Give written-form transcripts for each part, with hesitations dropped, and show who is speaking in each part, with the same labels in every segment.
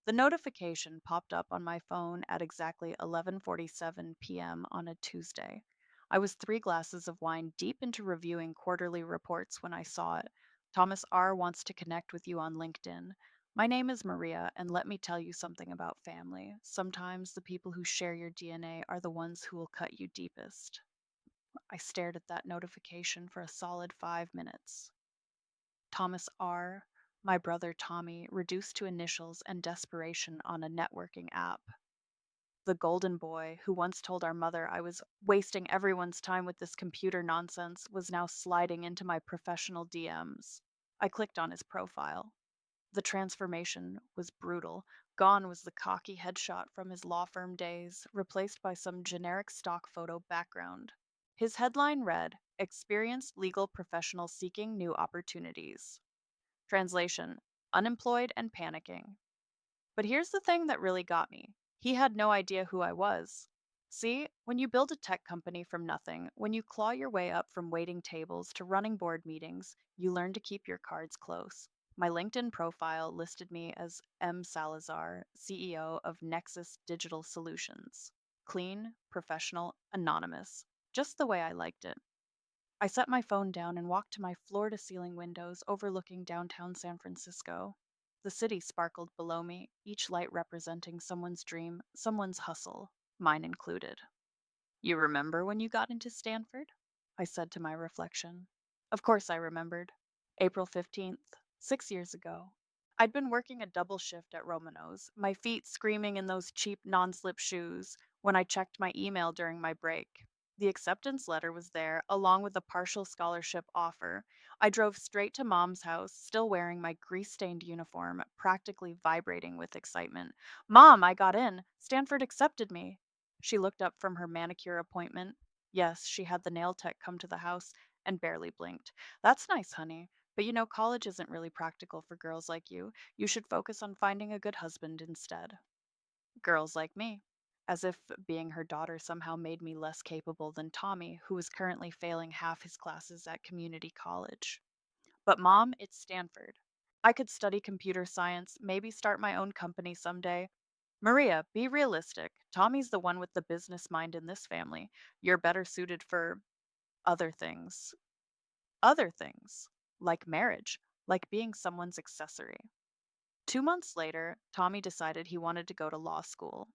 Speaker 1: The notification popped up on my phone at exactly 11:47 p.m. on a Tuesday. I was 3 glasses of wine deep into reviewing quarterly reports when I saw it. Thomas R. wants to connect with you on LinkedIn. My name is Maria, and let me tell you something about family. Sometimes the people who share your DNA are the ones who will cut you deepest. I stared at that notification for a solid 5 minutes. Thomas R., my brother Tommy, reduced to initials and desperation on a networking app. The golden boy, who once told our mother I was wasting everyone's time with this computer nonsense, was now sliding into my professional DMs. I clicked on his profile. The transformation was brutal. Gone was the cocky headshot from his law firm days, replaced by some generic stock photo background. His headline read, Experienced legal professional seeking new opportunities. Translation, unemployed and panicking. But here's the thing that really got me. He had no idea who I was. See, when you build a tech company from nothing, when you claw your way up from waiting tables to running board meetings, you learn to keep your cards close. My LinkedIn profile listed me as M. Salazar, CEO of Nexus Digital Solutions. Clean, professional, anonymous. Just the way I liked it. I set my phone down and walked to my floor to ceiling windows overlooking downtown San Francisco. The city sparkled below me, each light representing someone's dream, someone's hustle, mine included. You remember when you got into Stanford? I said to my reflection. Of course I remembered. April 15th, 6 years ago. I'd been working a double shift at Romano's, my feet screaming in those cheap non slip shoes, when I checked my email during my break. The acceptance letter was there, along with a partial scholarship offer. I drove straight to Mom's house, still wearing my grease stained uniform, practically vibrating with excitement. Mom, I got in. Stanford accepted me. She looked up from her manicure appointment. Yes, she had the nail tech come to the house and barely blinked. That's nice, honey. But you know, college isn't really practical for girls like you. You should focus on finding a good husband instead. Girls like me. As if being her daughter somehow made me less capable than Tommy, who was currently failing half his classes at community college. But mom, it's Stanford. I could study computer science, maybe start my own company someday. Maria, be realistic. Tommy's the one with the business mind in this family. You're better suited for other things. Other things. Like marriage. Like being someone's accessory. 2 months later, Tommy decided he wanted to go to law school.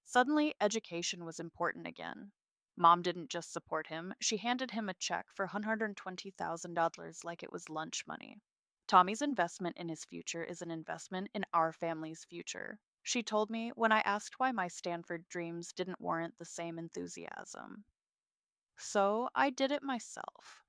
Speaker 1: Suddenly, education was important again. Mom didn't just support him, she handed him a check for $120,000 like it was lunch money. Tommy's investment in his future is an investment in our family's future. She told me when I asked why my Stanford dreams didn't warrant the same enthusiasm. So I did it myself.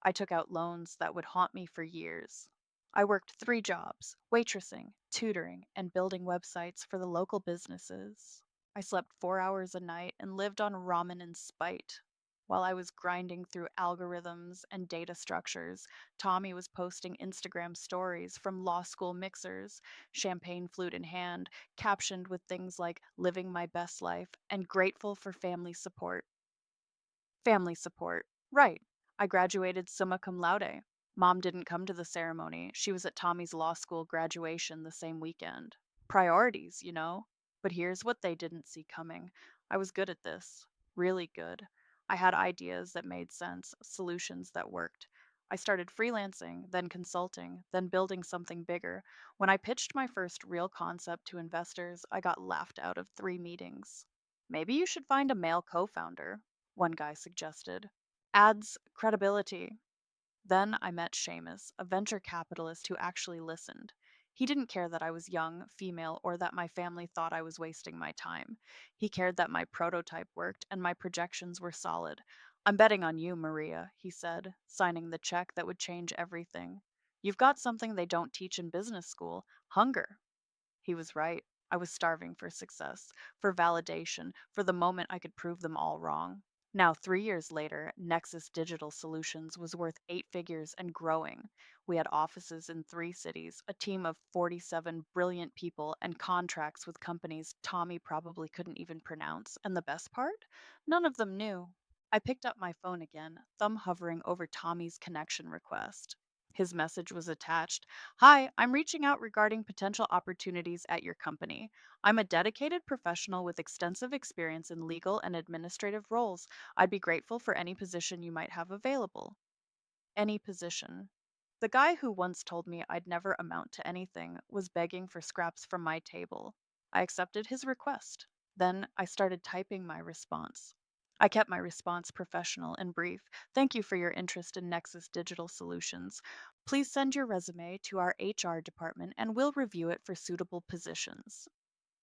Speaker 1: I took out loans that would haunt me for years. I worked 3 jobs waitressing, tutoring, and building websites for the local businesses. I slept 4 hours a night and lived on ramen and spite. While I was grinding through algorithms and data structures, Tommy was posting Instagram stories from law school mixers, champagne flute in hand, captioned with things like living my best life and grateful for family support. Family support. Right. I graduated summa cum laude. Mom didn't come to the ceremony. She was at Tommy's law school graduation the same weekend. Priorities, you know? But here's what they didn't see coming. I was good at this. Really good. I had ideas that made sense, solutions that worked. I started freelancing, then consulting, then building something bigger. When I pitched my first real concept to investors, I got laughed out of 3 meetings. Maybe you should find a male co founder, one guy suggested. Adds credibility. Then I met Seamus, a venture capitalist who actually listened. He didn't care that I was young, female, or that my family thought I was wasting my time. He cared that my prototype worked and my projections were solid. I'm betting on you, Maria, he said, signing the check that would change everything. You've got something they don't teach in business school hunger. He was right. I was starving for success, for validation, for the moment I could prove them all wrong. Now, 3 years later, Nexus Digital Solutions was worth 8 figures and growing. We had offices in 3 cities, a team of 47 brilliant people, and contracts with companies Tommy probably couldn't even pronounce. And the best part? None of them knew. I picked up my phone again, thumb hovering over Tommy's connection request. His message was attached. Hi, I'm reaching out regarding potential opportunities at your company. I'm a dedicated professional with extensive experience in legal and administrative roles. I'd be grateful for any position you might have available. Any position. The guy who once told me I'd never amount to anything was begging for scraps from my table. I accepted his request. Then I started typing my response. I kept my response professional and brief. Thank you for your interest in Nexus Digital Solutions. Please send your resume to our HR department and we'll review it for suitable positions.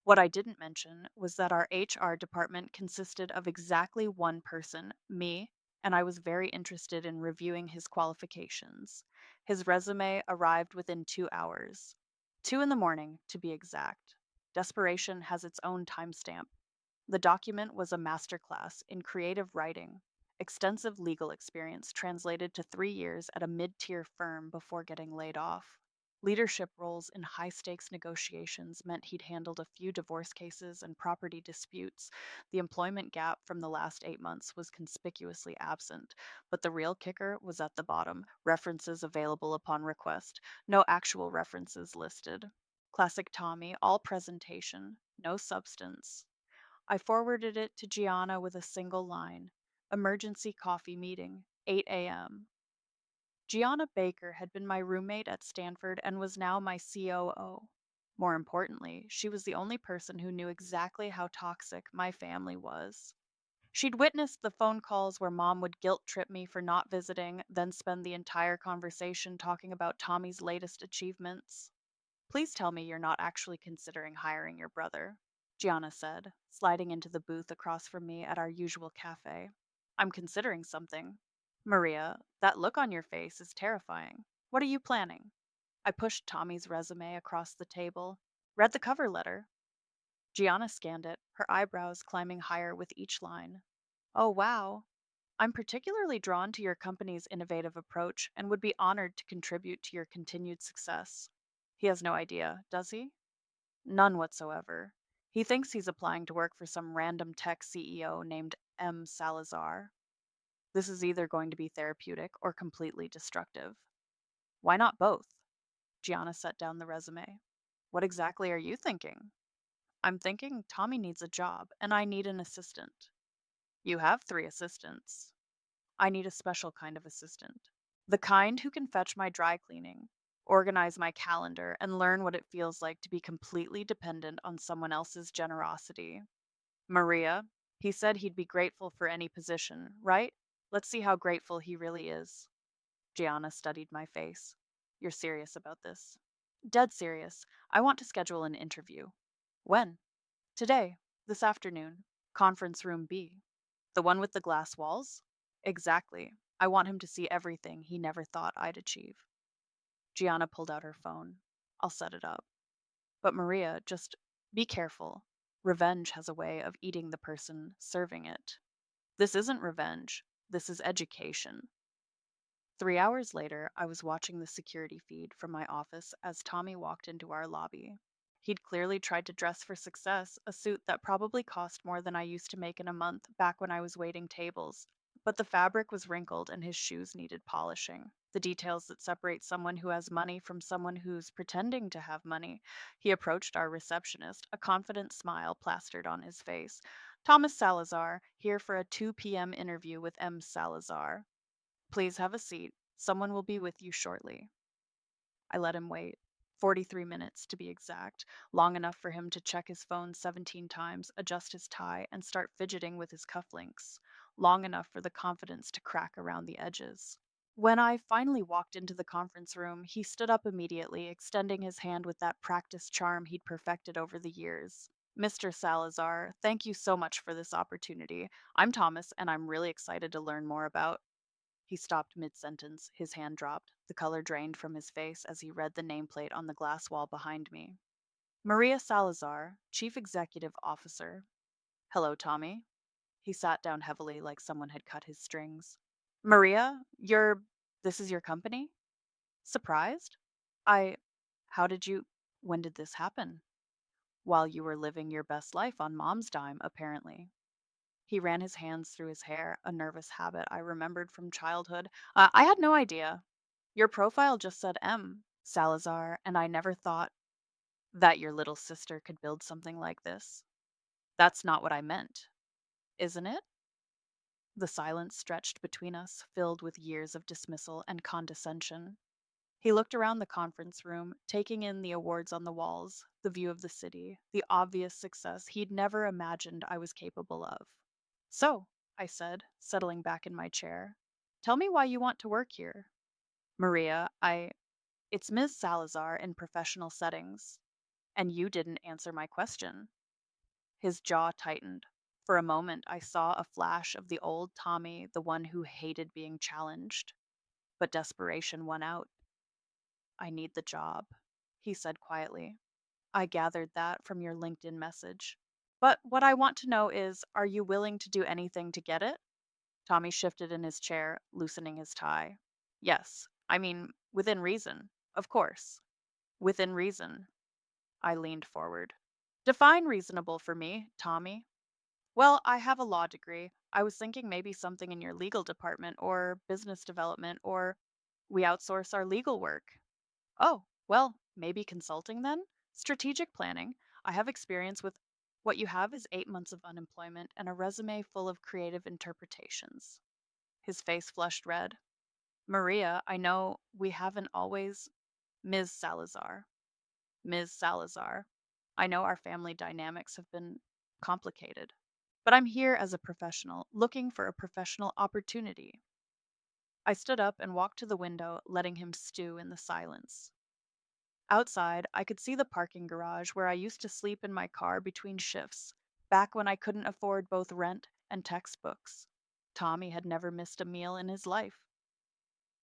Speaker 1: What I didn't mention was that our HR department consisted of exactly one person, me, and I was very interested in reviewing his qualifications. His resume arrived within 2 hours. 2 in the morning, to be exact. Desperation has its own timestamp. The document was a masterclass in creative writing, extensive legal experience translated to 3 years at a mid tier firm before getting laid off. Leadership roles in high stakes negotiations meant he'd handled a few divorce cases and property disputes. The employment gap from the last 8 months was conspicuously absent, but the real kicker was at the bottom, references available upon request. No actual references listed. Classic Tommy, all presentation, no substance. I forwarded it to Gianna with a single line: Emergency coffee meeting, 8 a.m. Gianna Baker had been my roommate at Stanford and was now my COO. More importantly, she was the only person who knew exactly how toxic my family was. She'd witnessed the phone calls where mom would guilt trip me for not visiting, then spend the entire conversation talking about Tommy's latest achievements. Please tell me you're not actually considering hiring your brother, Gianna said, sliding into the booth across from me at our usual cafe. I'm considering something. Maria, that look on your face is terrifying. What are you planning? I pushed Tommy's resume across the table. Read the cover letter. Gianna scanned it, her eyebrows climbing higher with each line. Oh, wow. I'm particularly drawn to your company's innovative approach and would be honored to contribute to your continued success. He has no idea, does he? None whatsoever. He thinks he's applying to work for some random tech CEO named M. Salazar. This is either going to be therapeutic or completely destructive. Why not both? Gianna set down the resume. What exactly are you thinking? I'm thinking Tommy needs a job and I need an assistant. You have 3 assistants. I need a special kind of assistant. The kind who can fetch my dry cleaning, organize my calendar, and learn what it feels like to be completely dependent on someone else's generosity. Maria, he said he'd be grateful for any position, right? Let's see how grateful he really is. Gianna studied my face. You're serious about this? Dead serious. I want to schedule an interview. When? Today, this afternoon. Conference room B. The one with the glass walls? Exactly. I want him to see everything he never thought I'd achieve. Gianna pulled out her phone. I'll set it up. But Maria, just be careful. Revenge has a way of eating the person serving it. This isn't revenge. This is education. 3 hours later, I was watching the security feed from my office as Tommy walked into our lobby. He'd clearly tried to dress for success, a suit that probably cost more than I used to make in a month back when I was waiting tables. But the fabric was wrinkled and his shoes needed polishing. The details that separate someone who has money from someone who's pretending to have money. He approached our receptionist, a confident smile plastered on his face. Thomas Salazar, here for a 2 p.m. interview with M. Salazar. Please have a seat. Someone will be with you shortly. I let him wait. 43 minutes to be exact, long enough for him to check his phone 17 times, adjust his tie, and start fidgeting with his cufflinks. Long enough for the confidence to crack around the edges. When I finally walked into the conference room, he stood up immediately, extending his hand with that practiced charm he'd perfected over the years. Mr. Salazar, thank you so much for this opportunity. I'm Thomas, and I'm really excited to learn more about. He stopped mid-sentence, his hand dropped, the color drained from his face as he read the nameplate on the glass wall behind me. Maria Salazar, Chief Executive Officer. Hello, Tommy. He sat down heavily like someone had cut his strings. Maria, this is your company? Surprised? I, how did you, when did this happen? While you were living your best life on mom's dime, apparently. He ran his hands through his hair, a nervous habit I remembered from childhood. I had no idea. Your profile just said M. Salazar, and I never thought that your little sister could build something like this. That's not what I meant, isn't it? The silence stretched between us, filled with years of dismissal and condescension. He looked around the conference room, taking in the awards on the walls, the view of the city, the obvious success he'd never imagined I was capable of. So, I said, settling back in my chair, tell me why you want to work here. Maria, it's Ms. Salazar in professional settings, and you didn't answer my question. His jaw tightened. For a moment, I saw a flash of the old Tommy, the one who hated being challenged. But desperation won out. I need the job, he said quietly. I gathered that from your LinkedIn message. But what I want to know is, are you willing to do anything to get it? Tommy shifted in his chair, loosening his tie. Yes, I mean, within reason. Of course. Within reason. I leaned forward. Define reasonable for me, Tommy. Well, I have a law degree. I was thinking maybe something in your legal department or business development, or we outsource our legal work. Oh, well, maybe consulting then? Strategic planning. I have experience with what you have is 8 months of unemployment and a resume full of creative interpretations. His face flushed red. Maria, I know we haven't always. Ms. Salazar. Ms. Salazar. I know our family dynamics have been complicated, but I'm here as a professional, looking for a professional opportunity. I stood up and walked to the window, letting him stew in the silence. Outside, I could see the parking garage where I used to sleep in my car between shifts, back when I couldn't afford both rent and textbooks. Tommy had never missed a meal in his life.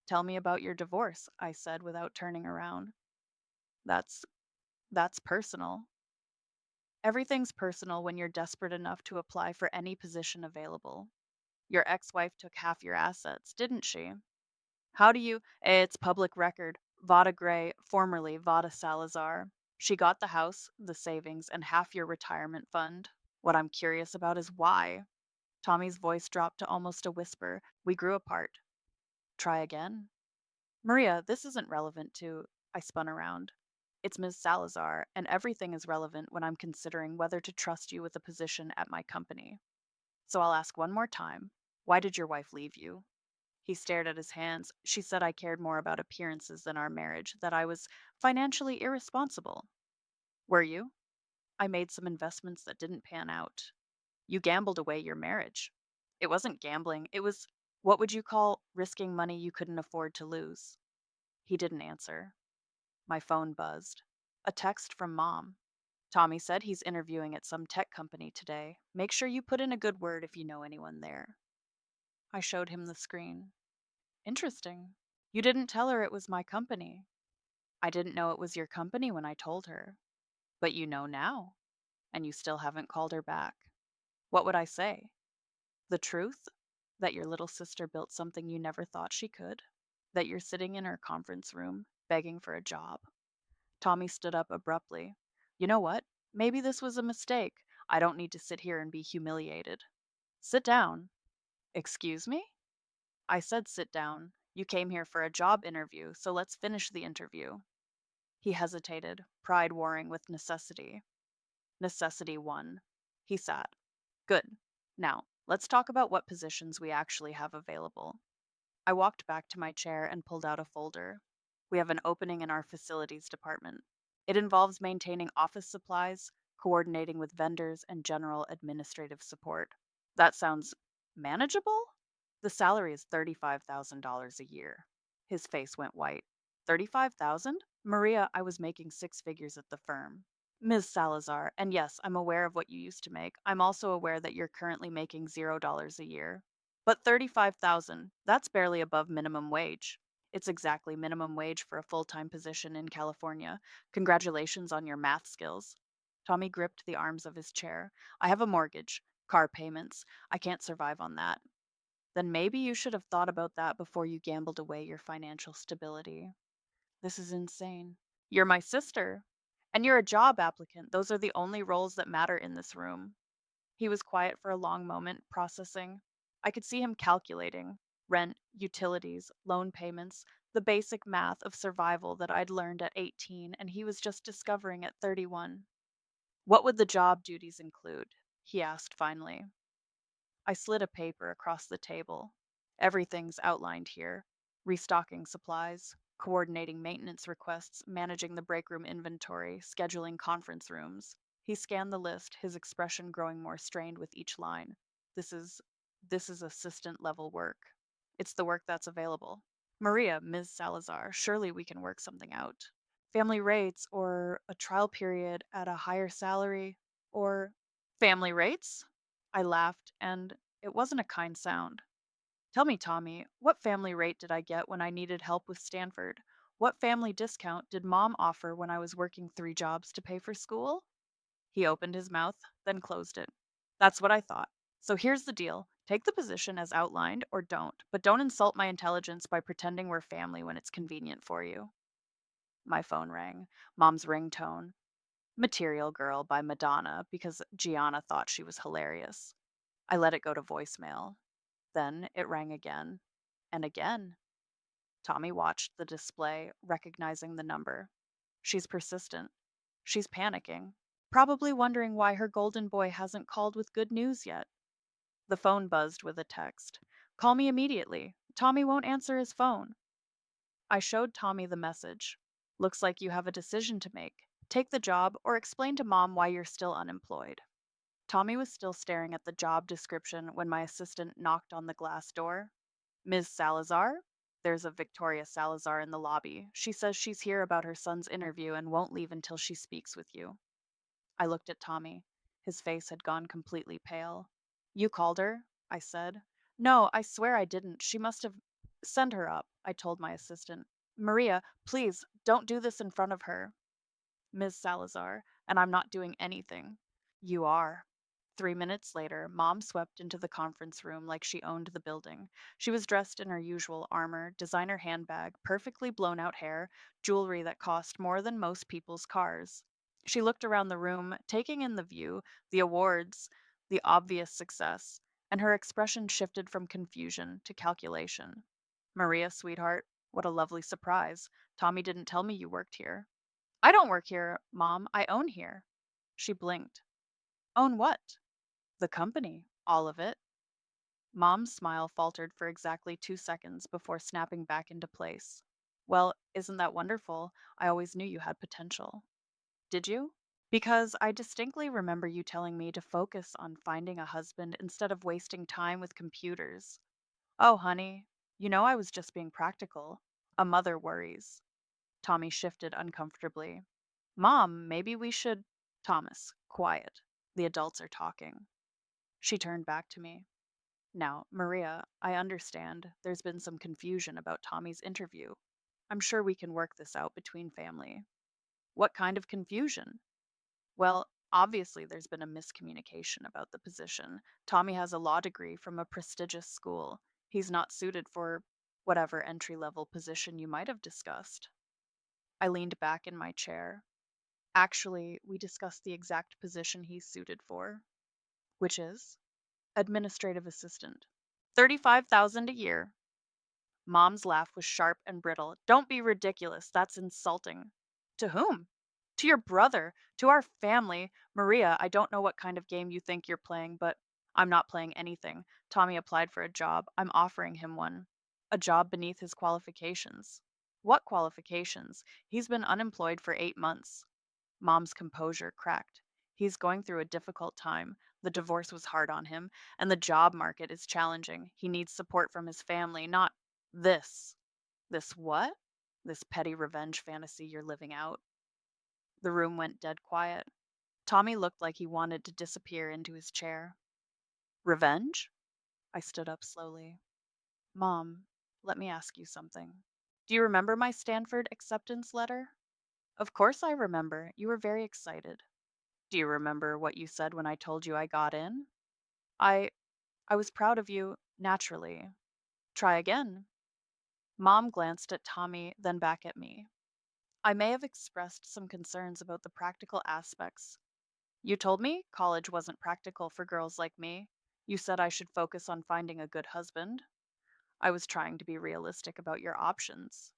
Speaker 1: Tell me about your divorce, I said without turning around. That's that's personal. Everything's personal when you're desperate enough to apply for any position available. Your ex-wife took half your assets, didn't she? How do you? It's public record. Vada Gray, formerly Vada Salazar. She got the house, the savings, and half your retirement fund. What I'm curious about is why. Tommy's voice dropped to almost a whisper. We grew apart. Try again. Maria, this isn't relevant to. I spun around. It's Ms. Salazar, and everything is relevant when I'm considering whether to trust you with a position at my company. So I'll ask one more time. Why did your wife leave you? He stared at his hands. She said I cared more about appearances than our marriage, that I was financially irresponsible. Were you? I made some investments that didn't pan out. You gambled away your marriage. It wasn't gambling, it was what would you call risking money you couldn't afford to lose? He didn't answer. My phone buzzed. A text from Mom. Tommy said he's interviewing at some tech company today. Make sure you put in a good word if you know anyone there. I showed him the screen. Interesting. You didn't tell her it was my company. I didn't know it was your company when I told her. But you know now, and you still haven't called her back. What would I say? The truth? That your little sister built something you never thought she could? That you're sitting in her conference room, begging for a job? Tommy stood up abruptly. You know what? Maybe this was a mistake. I don't need to sit here and be humiliated. Sit down. Excuse me? I said sit down. You came here for a job interview, so let's finish the interview. He hesitated, pride warring with necessity. Necessity won. He sat. Good. Now, let's talk about what positions we actually have available. I walked back to my chair and pulled out a folder. We have an opening in our facilities department. It involves maintaining office supplies, coordinating with vendors, and general administrative support. That sounds manageable? The salary is $35,000 a year. His face went white. 35,000? Maria, I was making six figures at the firm. Ms. Salazar, and yes, I'm aware of what you used to make. I'm also aware that you're currently making $0 a year. But 35,000, that's barely above minimum wage. It's exactly minimum wage for a full-time position in California. Congratulations on your math skills. Tommy gripped the arms of his chair. I have a mortgage, car payments. I can't survive on that. Then maybe you should have thought about that before you gambled away your financial stability. This is insane. You're my sister. And you're a job applicant. Those are the only roles that matter in this room. He was quiet for a long moment, processing. I could see him calculating rent, utilities, loan payments, The basic math of survival that I'd learned at 18 and he was just discovering at 31. What would the job duties include? He asked finally. I slid a paper across the table. Everything's outlined here: restocking supplies, coordinating maintenance requests, managing the break room inventory, scheduling conference rooms. He scanned the list, his expression growing more strained with each line. This is this is assistant level work. It's the work that's available. Maria, Ms. Salazar, surely we can work something out. Family rates or a trial period at a higher salary or family rates? I laughed, and it wasn't a kind sound. Tell me, Tommy, what family rate did I get when I needed help with Stanford? What family discount did mom offer when I was working 3 jobs to pay for school? He opened his mouth, then closed it. That's what I thought. So here's the deal: take the position as outlined or don't, but don't insult my intelligence by pretending we're family when it's convenient for you. My phone rang. Mom's ringtone. Material Girl by Madonna, because Gianna thought she was hilarious. I let it go to voicemail. Then it rang again and again. Tommy watched the display, recognizing the number. She's persistent. She's panicking, probably wondering why her golden boy hasn't called with good news yet. The phone buzzed with a text. Call me immediately. Tommy won't answer his phone. I showed Tommy the message. Looks like you have a decision to make. Take the job or explain to mom why you're still unemployed. Tommy was still staring at the job description when my assistant knocked on the glass door. Ms. Salazar? There's a Victoria Salazar in the lobby. She says she's here about her son's interview and won't leave until she speaks with you. I looked at Tommy. His face had gone completely pale. You called her? I said. No, I swear I didn't. She must have. Send her up, I told my assistant. Maria, please, don't do this in front of her. Ms. Salazar, and I'm not doing anything. You are. 3 minutes later, Mom swept into the conference room like she owned the building. She was dressed in her usual armor, designer handbag, perfectly blown out hair, jewelry that cost more than most people's cars. She looked around the room, taking in the view, the awards, the obvious success, and her expression shifted from confusion to calculation. Maria, sweetheart, what a lovely surprise. Tommy didn't tell me you worked here. I don't work here, Mom. I own here. She blinked. Own what? The company. All of it. Mom's smile faltered for exactly 2 seconds before snapping back into place. Well, isn't that wonderful? I always knew you had potential. Did you? Because I distinctly remember you telling me to focus on finding a husband instead of wasting time with computers. Oh, honey, you know I was just being practical. A mother worries. Tommy shifted uncomfortably. Mom, maybe we should. Thomas, quiet. The adults are talking. She turned back to me. Now, Maria, I understand there's been some confusion about Tommy's interview. I'm sure we can work this out between family. What kind of confusion? Well, obviously there's been a miscommunication about the position. Tommy has a law degree from a prestigious school. He's not suited for whatever entry level position you might have discussed. I leaned back in my chair. Actually, we discussed the exact position he's suited for, which is administrative assistant. 35,000 a year. Mom's laugh was sharp and brittle. Don't be ridiculous. That's insulting. To whom? To your brother, to our family. Maria, I don't know what kind of game you think you're playing, but I'm not playing anything. Tommy applied for a job. I'm offering him one. A job beneath his qualifications. What qualifications? He's been unemployed for 8 months. Mom's composure cracked. He's going through a difficult time. The divorce was hard on him, and the job market is challenging. He needs support from his family, not this. This what? This petty revenge fantasy you're living out. The room went dead quiet. Tommy looked like he wanted to disappear into his chair. Revenge? I stood up slowly. Mom, let me ask you something. Do you remember my Stanford acceptance letter? Of course I remember. You were very excited. Do you remember what you said when I told you I got in? I I was proud of you, naturally. Try again. Mom glanced at Tommy, then back at me. I may have expressed some concerns about the practical aspects. You told me college wasn't practical for girls like me. You said I should focus on finding a good husband. I was trying to be realistic about your options.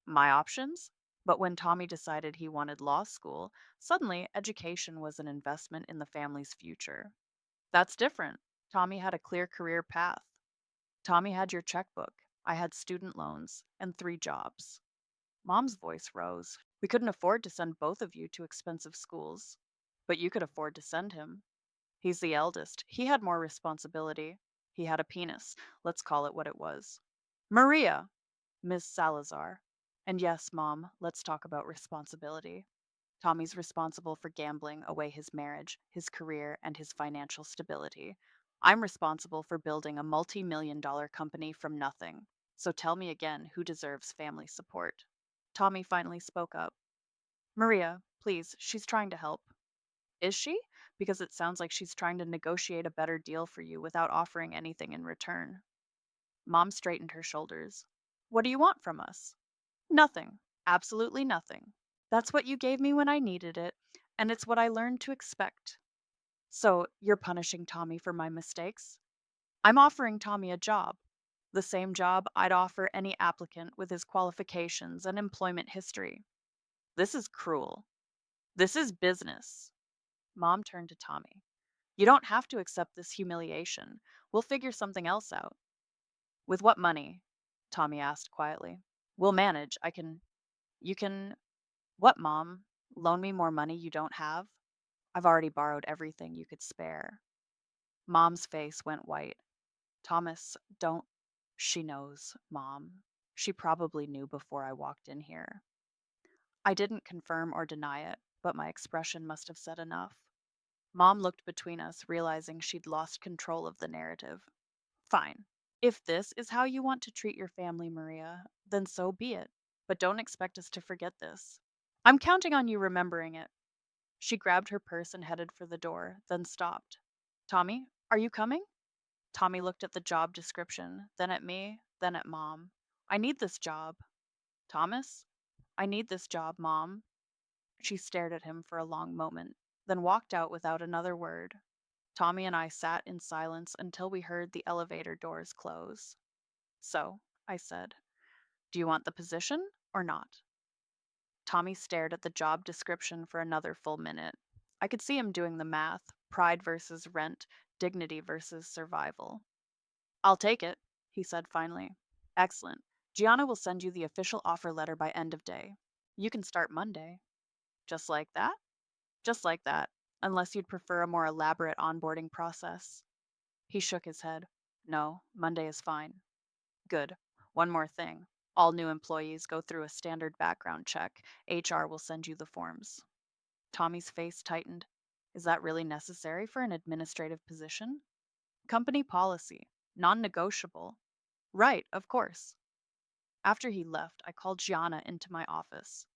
Speaker 1: My options? But when Tommy decided he wanted law school, suddenly education was an investment in the family's future. That's different. Tommy had a clear career path. Tommy had your checkbook. I had student loans and 3 jobs. Mom's voice rose. We couldn't afford to send both of you to expensive schools. But you could afford to send him. He's the eldest. He had more responsibility. He had a penis. Let's call it what it was. Maria! Miss Salazar. And yes, Mom, let's talk about responsibility. Tommy's responsible for gambling away his marriage, his career, and his financial stability. I'm responsible for building a multi-million-dollar company from nothing. So tell me again who deserves family support. Tommy finally spoke up. Maria, please, she's trying to help. Is she? Because it sounds like she's trying to negotiate a better deal for you without offering anything in return. Mom straightened her shoulders. What do you want from us? Nothing. Absolutely nothing. That's what you gave me when I needed it, and it's what I learned to expect. So, you're punishing Tommy for my mistakes? I'm offering Tommy a job. The same job I'd offer any applicant with his qualifications and employment history. This is cruel. This is business. Mom turned to Tommy. You don't have to accept this humiliation. We'll figure something else out. With what money? Tommy asked quietly. We'll manage. You can, what, Mom? Loan me more money you don't have? I've already borrowed everything you could spare. Mom's face went white. Thomas, don't. She knows, Mom. She probably knew before I walked in here. I didn't confirm or deny it, but my expression must have said enough. Mom looked between us, realizing she'd lost control of the narrative. Fine. If this is how you want to treat your family, Maria, then so be it. But don't expect us to forget this. I'm counting on you remembering it. She grabbed her purse and headed for the door, then stopped. Tommy, are you coming? Tommy looked at the job description, then at me, then at Mom. I need this job. Thomas? I need this job, Mom. She stared at him for a long moment, then walked out without another word. Tommy and I sat in silence until we heard the elevator doors close. So, I said, do you want the position or not? Tommy stared at the job description for another full minute. I could see him doing the math: pride versus rent, dignity versus survival. I'll take it, he said finally. Excellent. Gianna will send you the official offer letter by end of day. You can start Monday. Just like that? Just like that, unless you'd prefer a more elaborate onboarding process. He shook his head. No, Monday is fine. Good. One more thing. All new employees go through a standard background check. HR will send you the forms. Tommy's face tightened. Is that really necessary for an administrative position? Company policy. Non negotiable. Right, of course. After he left, I called Gianna into my office.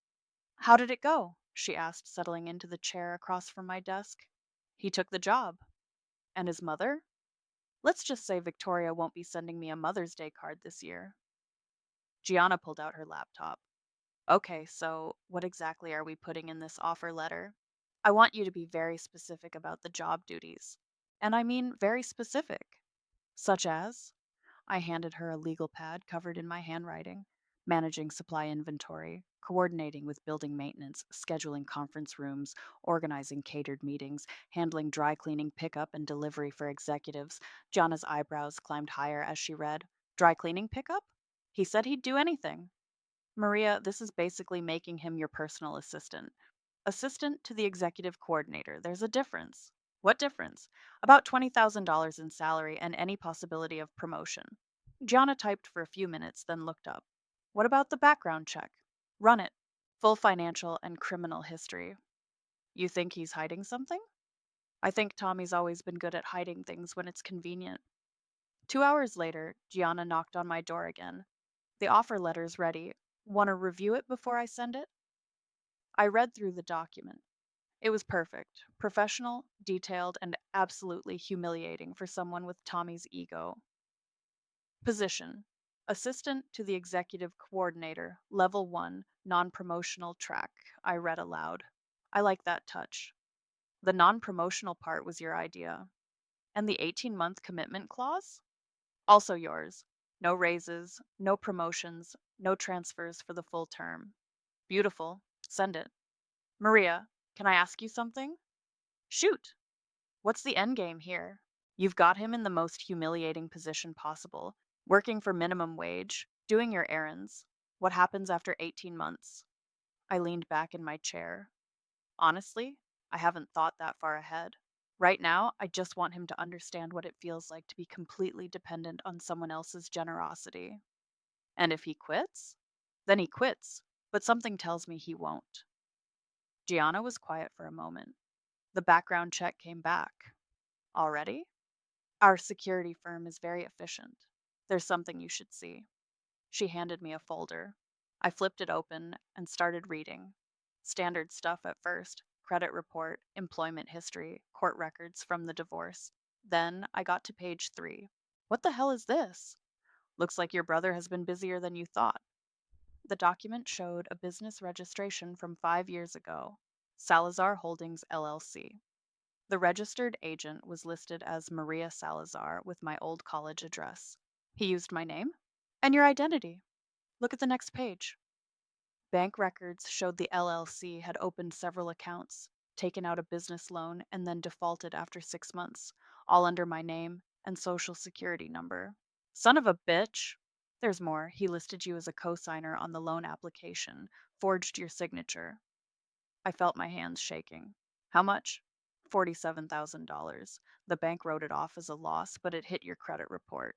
Speaker 1: How did it go? She asked, settling into the chair across from my desk. He took the job. And his mother? Let's just say Victoria won't be sending me a Mother's Day card this year. Gianna pulled out her laptop. Okay, so what exactly are we putting in this offer letter? I want you to be very specific about the job duties. And I mean very specific. Such as? I handed her a legal pad covered in my handwriting. Managing supply inventory, coordinating with building maintenance, scheduling conference rooms, organizing catered meetings, handling dry cleaning pickup and delivery for executives. Gianna's eyebrows climbed higher as she read. Dry cleaning pickup? He said he'd do anything. Maria, this is basically making him your personal assistant. Assistant to the executive coordinator. There's a difference. What difference? About $20,000 in salary and any possibility of promotion. Gianna typed for a few minutes, then looked up. What about the background check? Run it. Full financial and criminal history. You think he's hiding something? I think Tommy's always been good at hiding things when it's convenient. 2 hours later, Gianna knocked on my door again. The offer letter's ready. Want to review it before I send it? I read through the document. It was perfect, professional, detailed, and absolutely humiliating for someone with Tommy's ego. Position: Assistant to the Executive Coordinator, Level 1, Non Promotional Track. I read aloud. I like that touch. The non promotional part was your idea. And the 18-month commitment clause? Also yours. No raises, no promotions, No transfers for the full term. Beautiful. Send it. Maria, can I ask you something? Shoot. What's the end game here? You've got him in the most humiliating position possible, working for minimum wage, doing your errands. What happens after 18 months? I leaned back in my chair. Honestly, I haven't thought that far ahead. Right now, I just want him to understand what it feels like to be completely dependent on someone else's generosity. And if he quits, then he quits, but something tells me he won't. Gianna was quiet for a moment. The background check came back. Already? Our security firm is very efficient. There's something you should see. She handed me a folder. I flipped it open and started reading. Standard stuff at first: credit report, employment history, court records from the divorce. Then I got to page 3. What the hell is this? Looks like your brother has been busier than you thought. The document showed a business registration from 5 years ago: Salazar Holdings LLC. The registered agent was listed as Maria Salazar with my old college address. He used my name? And your identity. Look at the next page. Bank records showed the LLC had opened several accounts, taken out a business loan, and then defaulted after 6 months, all under my name and social security number. Son of a bitch! There's more. He listed you as a cosigner on the loan application, forged your signature. I felt my hands shaking. How much? $47,000. The bank wrote it off as a loss, but it hit your credit report.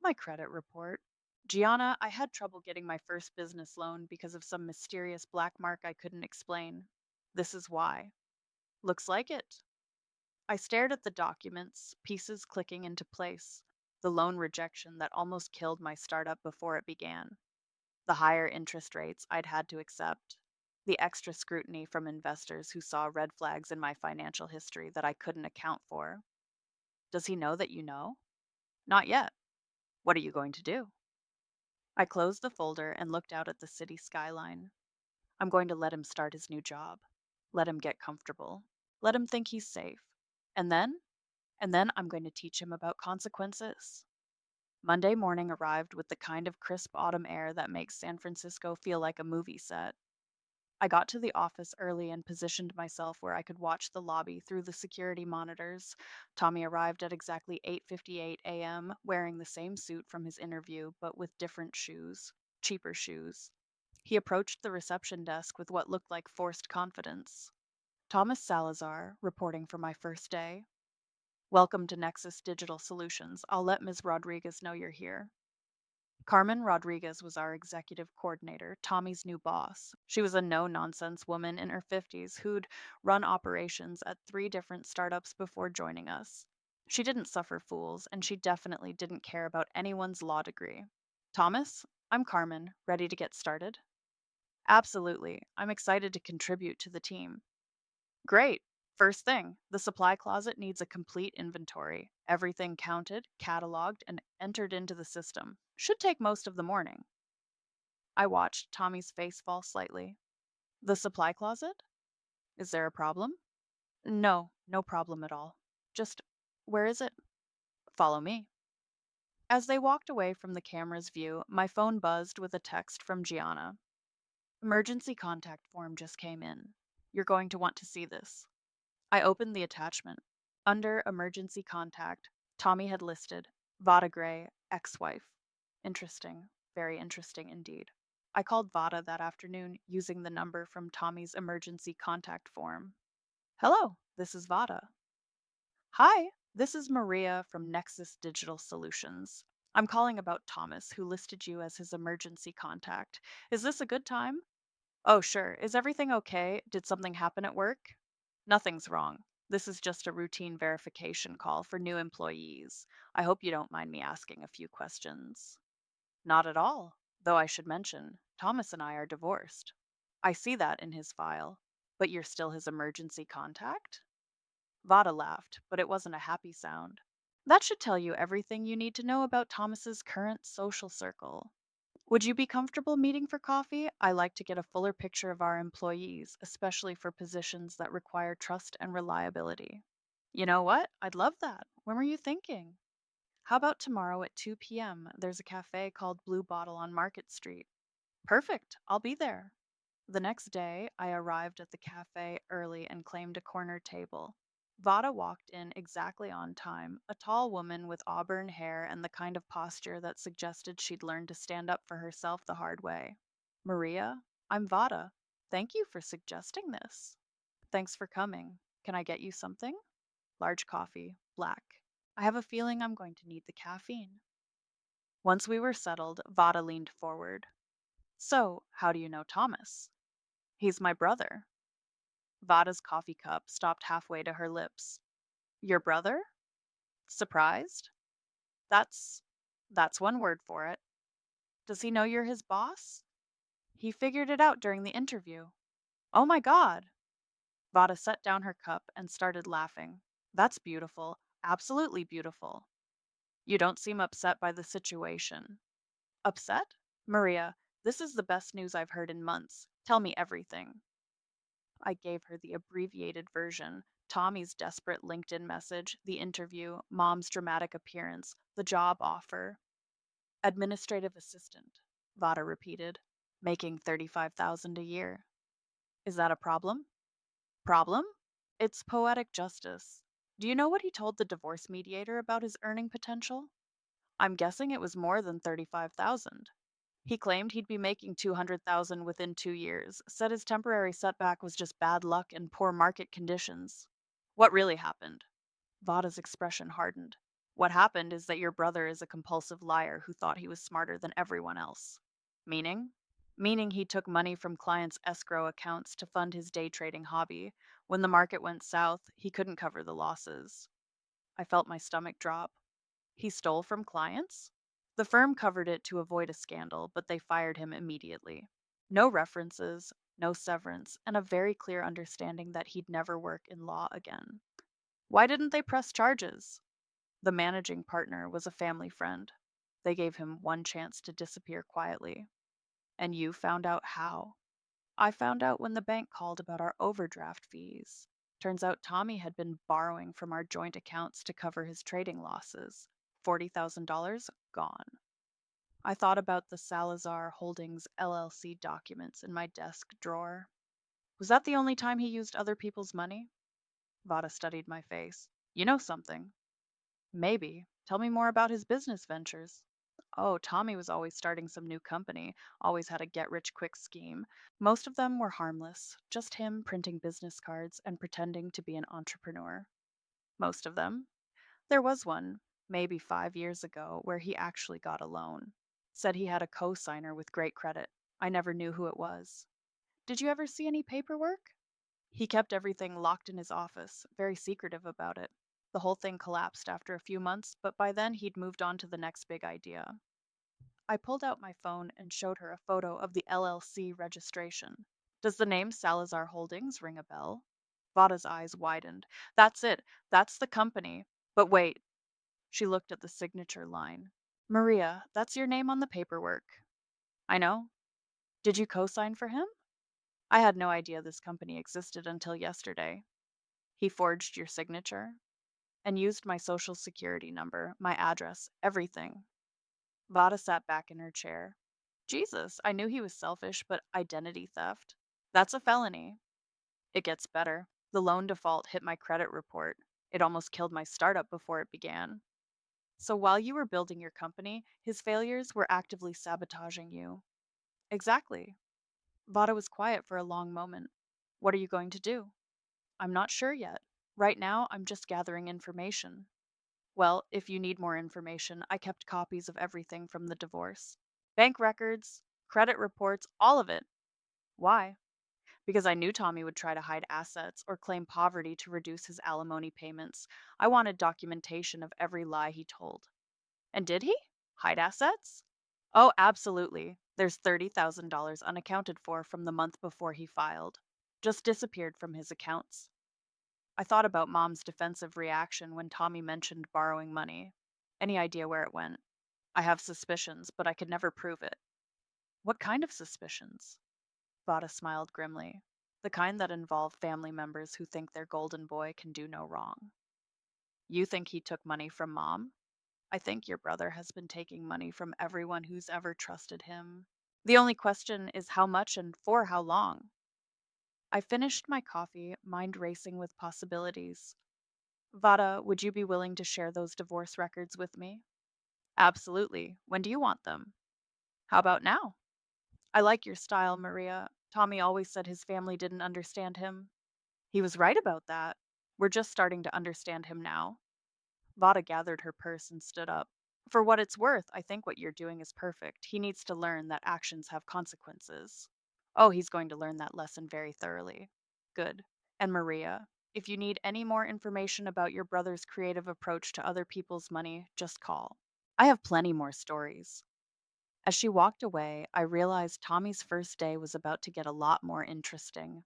Speaker 1: My credit report. Gianna, I had trouble getting my first business loan because of some mysterious black mark I couldn't explain. This is why. Looks like it. I stared at the documents, pieces clicking into place. The loan rejection that almost killed my startup before it began. The higher interest rates I'd had to accept. The extra scrutiny from investors who saw red flags in my financial history that I couldn't account for. Does he know that you know? Not yet. What are you going to do? I closed the folder and looked out at the city skyline. I'm going to let him start his new job. Let him get comfortable. Let him think he's safe. And then, and then I'm going to teach him about consequences. Monday morning arrived with the kind of crisp autumn air that makes San Francisco feel like a movie set. I got to the office early and positioned myself where I could watch the lobby through the security monitors. Tommy arrived at exactly 8:58 a.m., wearing the same suit from his interview, but with different shoes, cheaper shoes. He approached the reception desk with what looked like forced confidence. Thomas Salazar, reporting for my first day. Welcome to Nexus Digital Solutions. I'll let Ms. Rodriguez know you're here. Carmen Rodriguez was our executive coordinator, Tommy's new boss. She was a no nonsense woman in her 50s who'd run operations at 3 different startups before joining us. She didn't suffer fools, and she definitely didn't care about anyone's law degree. Thomas, I'm Carmen. Ready to get started? Absolutely. I'm excited to contribute to the team. Great. First thing, the supply closet needs a complete inventory. Everything counted, cataloged, and entered into the system. Should take most of the morning. I watched Tommy's face fall slightly. The supply closet? Is there a problem? No, no problem at all. Just, where is it? Follow me. As they walked away from the camera's view, my phone buzzed with a text from Gianna. Emergency contact form just came in. You're going to want to see this. I opened the attachment. Under emergency contact, Tommy had listed Vada Gray, ex-wife. Interesting. Very interesting indeed. I called Vada that afternoon using the number from Tommy's emergency contact form. Hello, this is Vada. Hi, this is Maria from Nexus Digital Solutions. I'm calling about Thomas, who listed you as his emergency contact. Is this a good time? Oh, sure. Is everything okay? Did something happen at work? Nothing's wrong. This is just a routine verification call for new employees. I hope you don't mind me asking a few questions. Not at all. Though I should mention, Thomas and I are divorced. I see that in his file. But you're still his emergency contact? Vada laughed, but it wasn't a happy sound. That should tell you everything you need to know about Thomas's current social circle. Would you be comfortable meeting for coffee? I like to get a fuller picture of our employees, especially for positions that require trust and reliability. You know what? I'd love that. When were you thinking? How about tomorrow at 2 p.m.? There's a cafe called Blue Bottle on Market Street. Perfect. I'll be there. The next day, I arrived at the cafe early and claimed a corner table. Vada walked in exactly on time, a tall woman with auburn hair and the kind of posture that suggested she'd learned to stand up for herself the hard way. Maria, I'm Vada. Thank you for suggesting this. Thanks for coming. Can I get you something? Large coffee, black. I have a feeling I'm going to need the caffeine. Once we were settled, Vada leaned forward. So, how do you know Thomas? He's my brother. Vada's coffee cup stopped halfway to her lips. Your brother? Surprised? That's that's one word for it. Does he know you're his boss? He figured it out during the interview. Oh my god. Vada set down her cup and started laughing. That's beautiful. Absolutely beautiful. You don't seem upset by the situation. Upset? Maria, this is the best news I've heard in months. Tell me everything. I gave her the abbreviated version: Tommy's desperate LinkedIn message, the interview, mom's dramatic appearance, the job offer. Administrative assistant, Vada repeated, making 35,000 a year. Is that a problem? Problem? It's poetic justice. Do you know what he told the divorce mediator about his earning potential? I'm guessing it was more than 35,000. He claimed he'd be making 200,000 within 2 years, said his temporary setback was just bad luck and poor market conditions. What really happened? Vada's expression hardened. What happened is that your brother is a compulsive liar who thought he was smarter than everyone else. Meaning? Meaning he took money from clients' escrow accounts to fund his day trading hobby. When the market went south, he couldn't cover the losses. I felt my stomach drop. He stole from clients? The firm covered it to avoid a scandal, but they fired him immediately. No references, no severance, and a very clear understanding that he'd never work in law again. Why didn't they press charges? The managing partner was a family friend. They gave him one chance to disappear quietly. And you found out how. I found out when the bank called about our overdraft fees. Turns out Tommy had been borrowing from our joint accounts to cover his trading losses. $40,000 gone. I thought about the Salazar Holdings LLC documents in my desk drawer. Was that the only time he used other people's money? Vada studied my face. You know something. Maybe. Tell me more about his business ventures. Oh, Tommy was always starting some new company, always had a get rich quick scheme. Most of them were harmless, just him printing business cards and pretending to be an entrepreneur. Most of them. There was one, maybe 5 years ago, where he actually got a loan. Said he had a co signer with great credit. I never knew who it was. Did you ever see any paperwork? He kept everything locked in his office, very secretive about it. The whole thing collapsed after a few months, but by then he'd moved on to the next big idea. I pulled out my phone and showed her a photo of the LLC registration. Does the name Salazar Holdings ring a bell? Vada's eyes widened. That's it. That's the company. But wait. She looked at the signature line. Maria, that's your name on the paperwork. I know. Did you co sign for him? I had no idea this company existed until yesterday. He forged your signature and used my social security number, my address, everything. Vada sat back in her chair. Jesus, I knew he was selfish, but identity theft? That's a felony. It gets better. The loan default hit my credit report. It almost killed my startup before it began. So while you were building your company, his failures were actively sabotaging you. Exactly. Vada was quiet for a long moment. What are you going to do? I'm not sure yet. Right now, I'm just gathering information. Well, if you need more information, I kept copies of everything from the divorce: bank records, credit reports, all of it. Why? Because I knew Tommy would try to hide assets or claim poverty to reduce his alimony payments. I wanted documentation of every lie he told. And did he? Hide assets? Oh, absolutely. There's $30,000 unaccounted for from the month before he filed. Just disappeared from his accounts. I thought about Mom's defensive reaction when Tommy mentioned borrowing money. Any idea where it went? I have suspicions, but I could never prove it. What kind of suspicions? Vada smiled grimly. The kind that involve family members who think their golden boy can do no wrong. You think he took money from Mom? I think your brother has been taking money from everyone who's ever trusted him. The only question is how much and for how long. I finished my coffee, mind racing with possibilities. Vada, would you be willing to share those divorce records with me? Absolutely. When do you want them? How about now? I like your style, Maria. Tommy always said his family didn't understand him. He was right about that. We're just starting to understand him now. Vada gathered her purse and stood up. For what it's worth, I think what you're doing is perfect. He needs to learn that actions have consequences. Oh, he's going to learn that lesson very thoroughly. Good. And Maria, if you need any more information about your brother's creative approach to other people's money, just call. I have plenty more stories. As she walked away, I realized Tommy's first day was about to get a lot more interesting.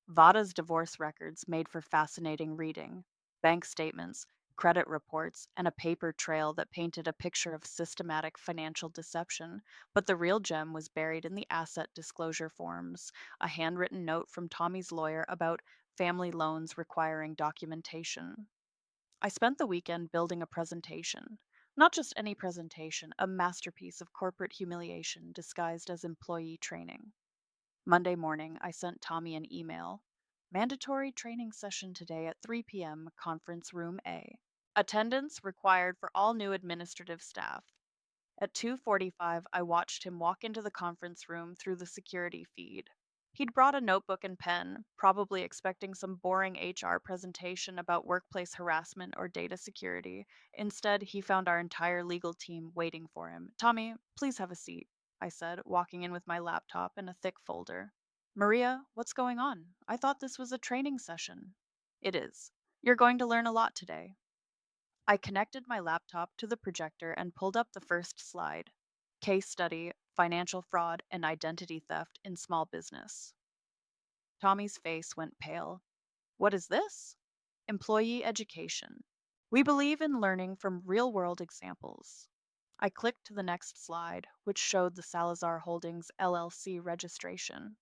Speaker 1: Vada's divorce records made for fascinating reading: bank statements, credit reports, and a paper trail that painted a picture of systematic financial deception. But the real gem was buried in the asset disclosure forms, a handwritten note from Tommy's lawyer about family loans requiring documentation. I spent the weekend building a presentation. Not just any presentation, a masterpiece of corporate humiliation disguised as employee training. Monday morning, I sent Tommy an email. Mandatory training session today at 3 p.m., conference room A. Attendance required for all new administrative staff. At 2:45, I watched him walk into the conference room through the security feed. He'd brought a notebook and pen, probably expecting some boring HR presentation about workplace harassment or data security. Instead, he found our entire legal team waiting for him. Tommy, please have a seat, I said, walking in with my laptop and a thick folder. Maria, what's going on? I thought this was a training session. It is. You're going to learn a lot today. I connected my laptop to the projector and pulled up the first slide: Case Study: Financial Fraud and Identity Theft in Small Business. Tommy's face went pale. What is this? Employee education. We believe in learning from real world examples. I clicked to the next slide, which showed the Salazar Holdings LLC registration.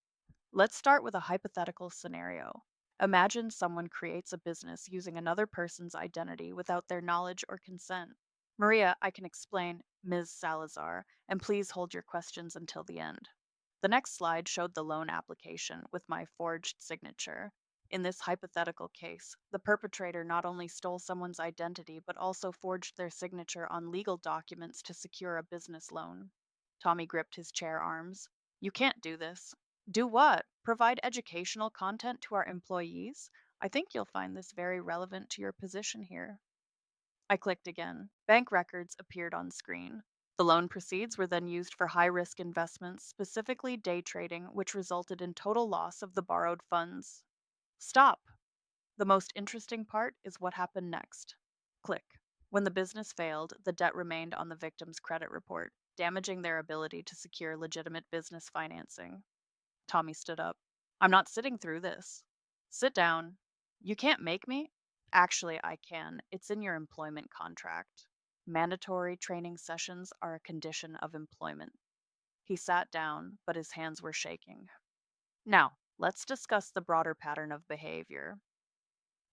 Speaker 1: Let's start with a hypothetical scenario. Imagine someone creates a business using another person's identity without their knowledge or consent. Maria, I can explain, Ms. Salazar, and please hold your questions until the end. The next slide showed the loan application with my forged signature. In this hypothetical case, the perpetrator not only stole someone's identity but also forged their signature on legal documents to secure a business loan. Tommy gripped his chair arms. You can't do this. Do what? Provide educational content to our employees? I think you'll find this very relevant to your position here. I clicked again. Bank records appeared on screen. The loan proceeds were then used for high risk investments, specifically day trading, which resulted in total loss of the borrowed funds. Stop! The most interesting part is what happened next. Click. When the business failed, the debt remained on the victim's credit report, damaging their ability to secure legitimate business financing. Tommy stood up. I'm not sitting through this. Sit down. You can't make me? Actually, I can. It's in your employment contract. Mandatory training sessions are a condition of employment. He sat down, but his hands were shaking. Now, let's discuss the broader pattern of behavior.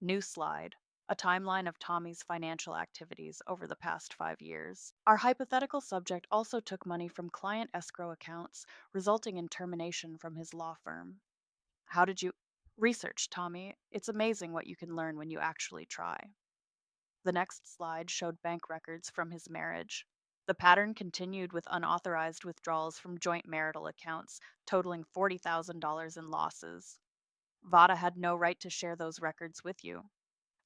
Speaker 1: New slide. A timeline of Tommy's financial activities over the past 5 years. Our hypothetical subject also took money from client escrow accounts, resulting in termination from his law firm. How did you research, Tommy? It's amazing what you can learn when you actually try. The next slide showed bank records from his marriage. The pattern continued with unauthorized withdrawals from joint marital accounts, totaling $40,000 in losses. Vada had no right to share those records with you.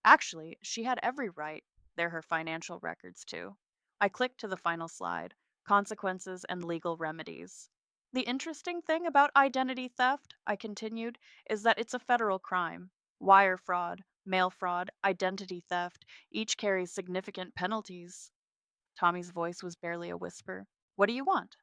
Speaker 1: Actually, she had every right. They're her financial records, too. I clicked to the final slide: Consequences and Legal Remedies. The interesting thing about identity theft, I continued, is that it's a federal crime. Wire fraud, mail fraud, identity theft, each carries significant penalties. Tommy's voice was barely a whisper. What do you want?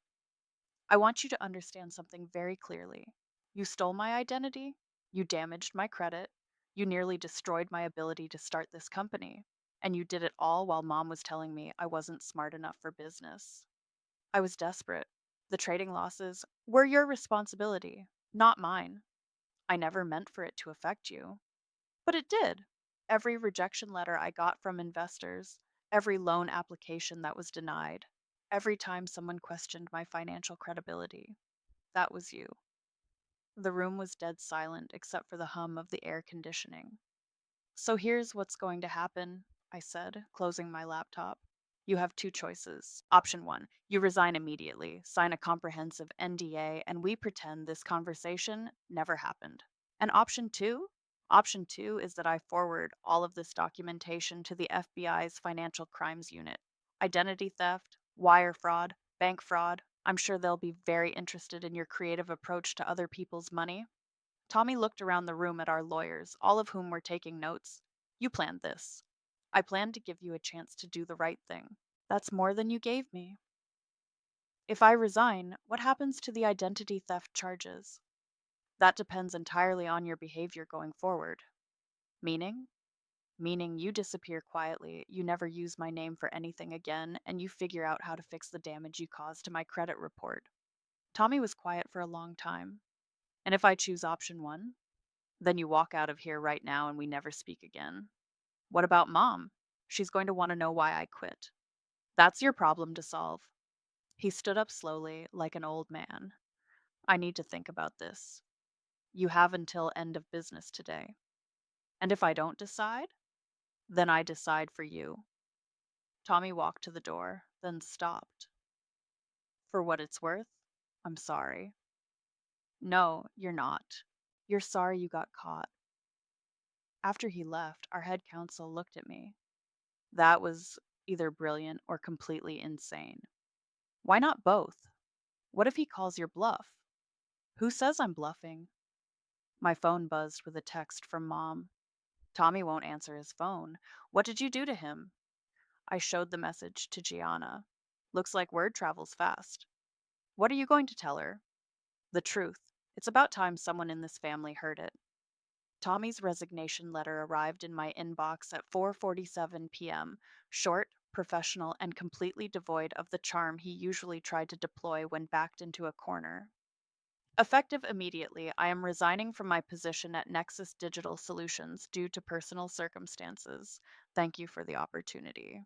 Speaker 1: I want you to understand something very clearly. You stole my identity, you damaged my credit, you nearly destroyed my ability to start this company, and you did it all while mom was telling me I wasn't smart enough for business. I was desperate. The trading losses were your responsibility, not mine. I never meant for it to affect you. But it did. Every rejection letter I got from investors, every loan application that was denied, every time someone questioned my financial credibility. That was you. The room was dead silent except for the hum of the air conditioning. So here's what's going to happen, I said, closing my laptop. You have two choices. Option one, you resign immediately, sign a comprehensive NDA, and we pretend this conversation never happened. And option two is that I forward all of this documentation to the FBI's Financial Crimes Unit. Identity theft, wire fraud, bank fraud. I'm sure they'll be very interested in your creative approach to other people's money. Tommy looked around the room at our lawyers, all of whom were taking notes. You planned this. I planned to give you a chance to do the right thing. That's more than you gave me. If I resign, what happens to the identity theft charges? That depends entirely on your behavior going forward. Meaning? Meaning you disappear quietly, you never use my name for anything again, and you figure out how to fix the damage you caused to my credit report. Tommy was quiet for a long time. And if I choose option one, then you walk out of here right now and we never speak again. What about mom? She's going to want to know why I quit. That's your problem to solve. He stood up slowly, like an old man. I need to think about this. You have until end of business today. And if I don't decide, then I decide for you. Tommy walked to the door, then stopped. For what it's worth, I'm sorry. No, you're not. You're sorry you got caught. After he left, our head counsel looked at me. That was either brilliant or completely insane. Why not both? What if he calls your bluff? Who says I'm bluffing? My phone buzzed with a text from mom. Tommy won't answer his phone. What did you do to him? I showed the message to Gianna. Looks like word travels fast. What are you going to tell her? The truth. It's about time someone in this family heard it. Tommy's resignation letter arrived in my inbox at 4:47 p.m., short, professional, and completely devoid of the charm he usually tried to deploy when backed into a corner. Effective immediately, I am resigning from my position at Nexus Digital Solutions due to personal circumstances. Thank you for the opportunity.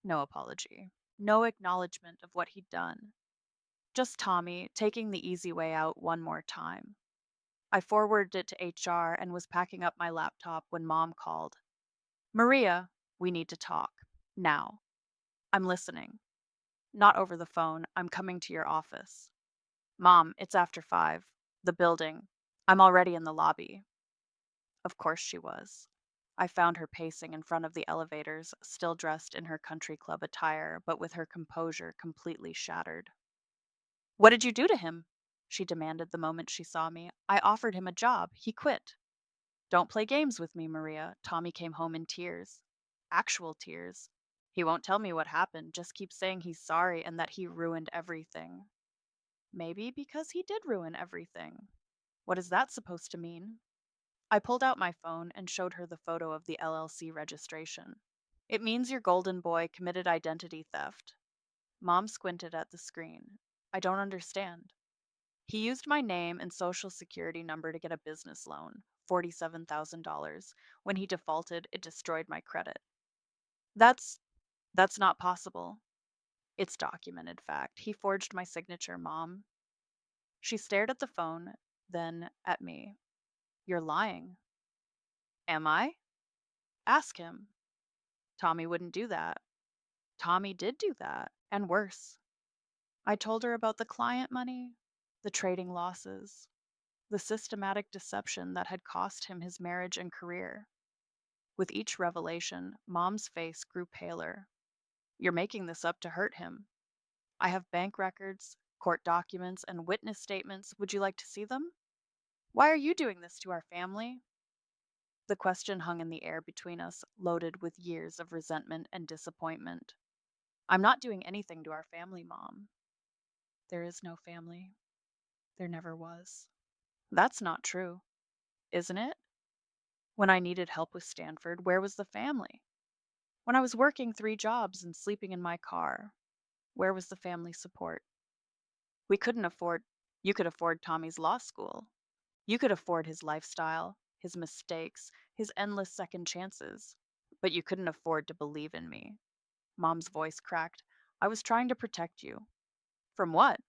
Speaker 1: No apology. No acknowledgement of what he'd done. Just Tommy taking the easy way out one more time. I forwarded it to HR and was packing up my laptop when mom called. Maria, we need to talk. Now. I'm listening. Not over the phone. I'm coming to your office. Mom, it's after 5. The building. I'm already in the lobby. Of course she was. I found her pacing in front of the elevators, still dressed in her country club attire, but with her composure completely shattered. What did you do to him? She demanded the moment she saw me. I offered him a job. He quit. Don't play games with me, Maria. Tommy came home in tears. Actual tears. He won't tell me what happened, just keeps saying he's sorry and that he ruined everything. Maybe because he did ruin everything. What is that supposed to mean? I pulled out my phone and showed her the photo of the LLC registration. It means your golden boy committed identity theft. Mom squinted at the screen. I don't understand. He used my name and social security number to get a business loan, $47,000. When he defaulted, it destroyed my credit. That's that's not possible. It's documented fact. He forged my signature, Mom. She stared at the phone, then at me. You're lying. Am I? Ask him. Tommy wouldn't do that. Tommy did do that, and worse. I told her about the client money, the trading losses, the systematic deception that had cost him his marriage and career. With each revelation, Mom's face grew paler. You're making this up to hurt him. I have bank records, court documents, and witness statements. Would you like to see them? Why are you doing this to our family? The question hung in the air between us, loaded with years of resentment and disappointment. I'm not doing anything to our family, Mom. There is no family. There never was. That's not true, isn't it? When I needed help with Stanford, where was the family? When I was working 3 jobs and sleeping in my car, where was the family support? We couldn't afford, you could afford Tommy's law school. You could afford his lifestyle, his mistakes, his endless second chances. But you couldn't afford to believe in me. Mom's voice cracked. I was trying to protect you. From what?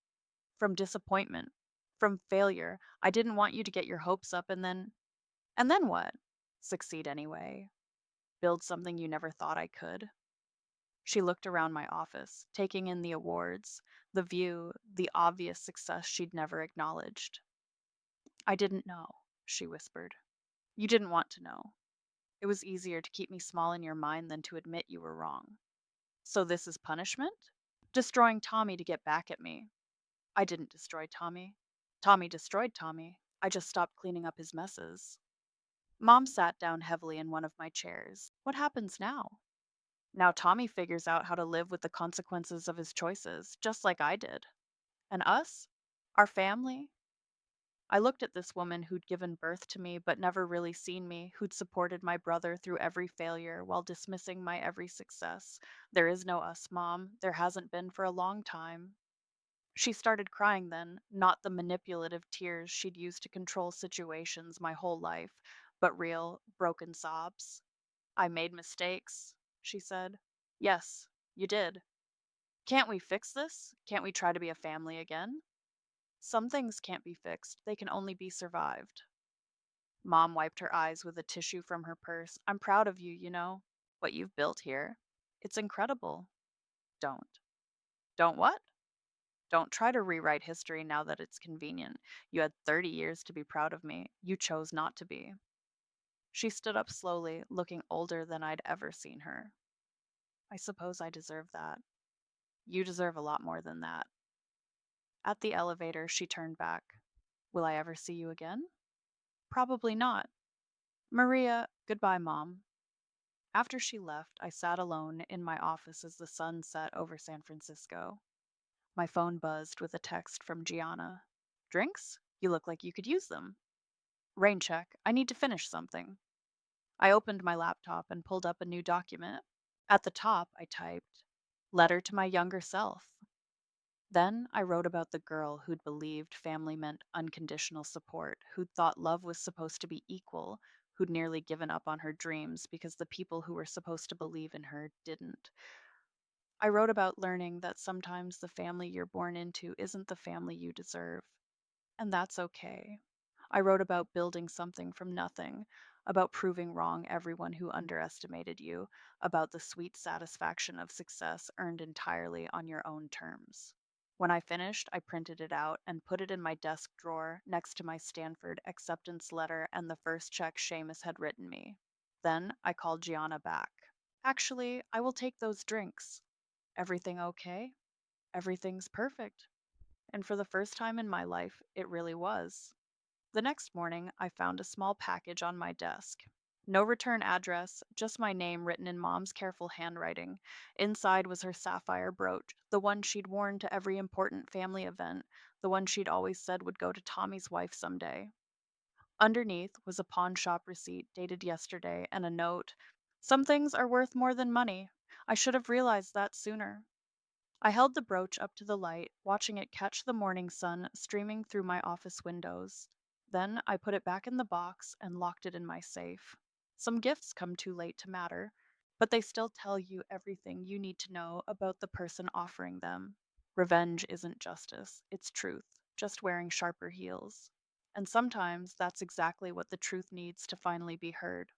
Speaker 1: From disappointment. From failure. I didn't want you to get your hopes up and then what? Succeed anyway. Build something you never thought I could. She looked around my office, taking in the awards, the view, the obvious success she'd never acknowledged. I didn't know, she whispered. You didn't want to know. It was easier to keep me small in your mind than to admit you were wrong. So this is punishment? Destroying Tommy to get back at me. I didn't destroy Tommy. Tommy destroyed Tommy. I just stopped cleaning up his messes. Mom sat down heavily in one of my chairs. What happens now? Now Tommy figures out how to live with the consequences of his choices, just like I did. And us? Our family? I looked at this woman who'd given birth to me but never really seen me, who'd supported my brother through every failure while dismissing my every success. There is no us, Mom. There hasn't been for a long time. She started crying then, not the manipulative tears she'd used to control situations my whole life, but real, broken sobs. I made mistakes, she said. Yes, you did. Can't we fix this? Can't we try to be a family again? Some things can't be fixed, they can only be survived. Mom wiped her eyes with a tissue from her purse. I'm proud of you, you know. What you've built here. It's incredible. Don't. Don't what? Don't try to rewrite history now that it's convenient. You had 30 years to be proud of me. You chose not to be. She stood up slowly, looking older than I'd ever seen her. I suppose I deserve that. You deserve a lot more than that. At the elevator, she turned back. Will I ever see you again? Probably not. Maria, goodbye, Mom. After she left, I sat alone in my office as the sun set over San Francisco. My phone buzzed with a text from Gianna. Drinks? You look like you could use them. Rain check. I need to finish something. I opened my laptop and pulled up a new document. At the top, I typed, Letter to my younger self. Then I wrote about the girl who'd believed family meant unconditional support, who'd thought love was supposed to be equal, who'd nearly given up on her dreams because the people who were supposed to believe in her didn't. I wrote about learning that sometimes the family you're born into isn't the family you deserve, and that's okay. I wrote about building something from nothing, about proving wrong everyone who underestimated you, about the sweet satisfaction of success earned entirely on your own terms. When I finished, I printed it out and put it in my desk drawer next to my Stanford acceptance letter and the first check Seamus had written me. Then I called Gianna back. Actually, I will take those drinks. Everything okay? Everything's perfect. And for the first time in my life, it really was. The next morning, I found a small package on my desk. No return address, just my name written in Mom's careful handwriting. Inside was her sapphire brooch, the one she'd worn to every important family event, the one she'd always said would go to Tommy's wife someday. Underneath was a pawn shop receipt dated yesterday and a note. Some things are worth more than money. I should have realized that sooner. I held the brooch up to the light, watching it catch the morning sun streaming through my office windows. Then I put it back in the box and locked it in my safe. Some gifts come too late to matter, but they still tell you everything you need to know about the person offering them. Revenge isn't justice, it's truth, just wearing sharper heels. And sometimes that's exactly what the truth needs to finally be heard.